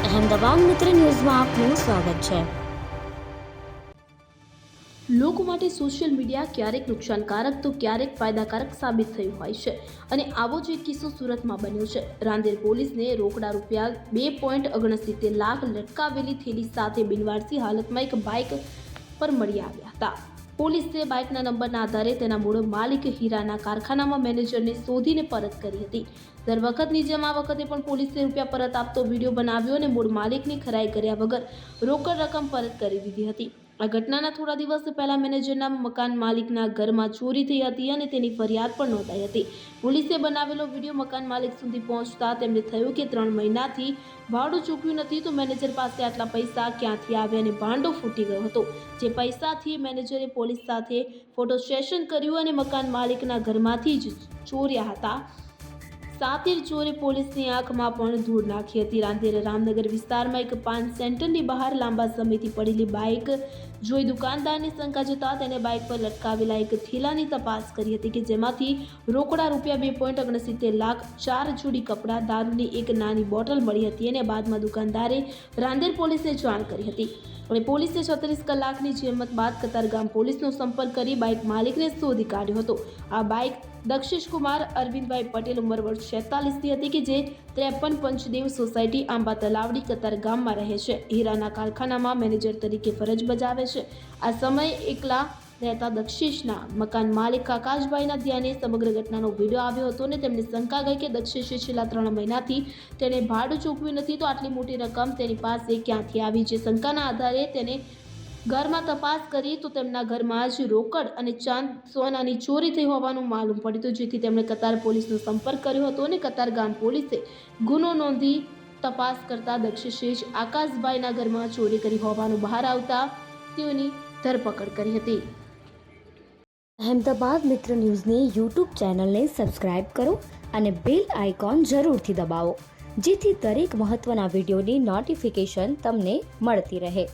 અહેમદાબાદ મિત્ર ન્યૂઝમાં આપનું સ્વાગત છે। લોકો માટે સોશિયલ મીડિયા ક્યારેક નુકસાનકારક તો ક્યારેક ફાયદાકારક સાબિત થયું હોય છે અને આવો જ એક કિસ્સો સુરતમાં બન્યો છે। રાંદેર પોલીસને રોકડા રૂપિયા 2.69 લાખ લટકાવેલી થેલી સાથે બિનવારસી હાલતમાં એક બાઇક પર મળી આવ્યા હતા। પોલીસે બાઇકના નંબરના આધારે તેના મૂળ માલિક હીરાના કારખાનામાં મેનેજરને શોધીને પરત કરી હતી। દર વખતની જેમ આ વખતે પણ પોલીસે રૂપિયા પરત આપતો વિડીયો બનાવ્યો અને મૂળ માલિકની ખરાઈ કર્યા વગર રોકડ રકમ પરત કરી દીધી હતી। આ ઘટનાના થોડા દિવસ પહેલા મેનેજરના મકાન માલિકના ઘરમાં ચોરી થઈ હતી અને તેની ફરિયાદ પણ નોંધાઈ હતી। પોલીસે બનાવેલો વિડીયો મકાન માલિક સુધી પહોંચતા તેમને થયું કે 3 મહિનાથી ભાડું ચૂકવ્યું નથી તો મેનેજર પાસે આટલા પૈસા ક્યાંથી આવ્યા અને ભાંડો ફૂટી ગયો હતો। જે પૈસાથી મેનેજરે પોલીસ સાથે ફોટો સેશન કર્યું અને મકાન માલિકના ઘરમાંથી જ ચોર્યા હતા। સાથે જ ચોરે પોલીસની આંખમાં પણ ધૂળ નાખી હતી। રાંદેર રામનગર વિસ્તારમાં એક પાન સેન્ટરની બહાર લાંબા સમયથી પડેલી બાઇક જોઈ દુકાનદારને શંકા જતા તેને બાઇક પર લટકાવેલા એક થેલાની તપાસ કરી હતી કે જેમાંથી રોકડા રૂપિયા 2.69 લાખ, 4 જોડી કપડાં, દારૂની એક નાની બોટલ મળી હતી અને બાદમાં દુકાનદારે રાંદેર પોલીસને જાણ કરી હતી અને પોલીસે 36 કલાકની જહેમત બાદ કતારગામ પોલીસનો સંપર્ક કરી બાઇક માલિકને શોધી કાઢ્યો હતો। આ બાઇક દક્ષિશ કુમાર અરવિંદભાઈ પટેલ ઉંમર વર્ષ 46ની હતી કે જે 53 પંચદેવ સોસાયટી આંબા તલાવડી કતારગામમાં રહે છે। હીરાના કારખાનામાં મેનેજર તરીકે ફરજ બજાવે છે। આ સમયે એકલા રહેતા દક્ષિશના મકાન માલિક આકાશભાઈના ધ્યાને સમગ્ર ઘટનાનો વિડીયો આવ્યો હતો અને તેમને શંકા ગઈ કે દક્ષિશે છેલ્લા 3 મહિનાથી તેને ભાડું ચૂકવ્યું નથી તો આટલી મોટી રકમ તેની પાસે ક્યાંથી આવી। જે શંકાના આધારે તેને ઘરમાં તપાસ કરી તો તેમના ઘરમાં જ રોકડ અને ચાંદ સોનાની ચોરી થઈ હોવાનું માલુમ પડ્યું હતું, જેથી તેમણે કતાર પોલીસનો સંપર્ક કર્યો હતો અને કતારગામ પોલીસે ગુનો નોંધી તપાસ કરતા દક્ષિશે જ આકાશભાઈના ઘરમાં ચોરી કરી હોવાનું બહાર આવતા તેઓની ધરપકડ કરી હતી। અહેમદાબાદ મિત્ર ન્યૂઝની યુટ્યુબ ચેનલને સબસ્ક્રાઇબ કરો અને બેલ આઇકોન જરૂરથી દબાવો જેથી દરેક મહત્વના વિડીયોની નોટિફિકેશન તમને મળતી રહે।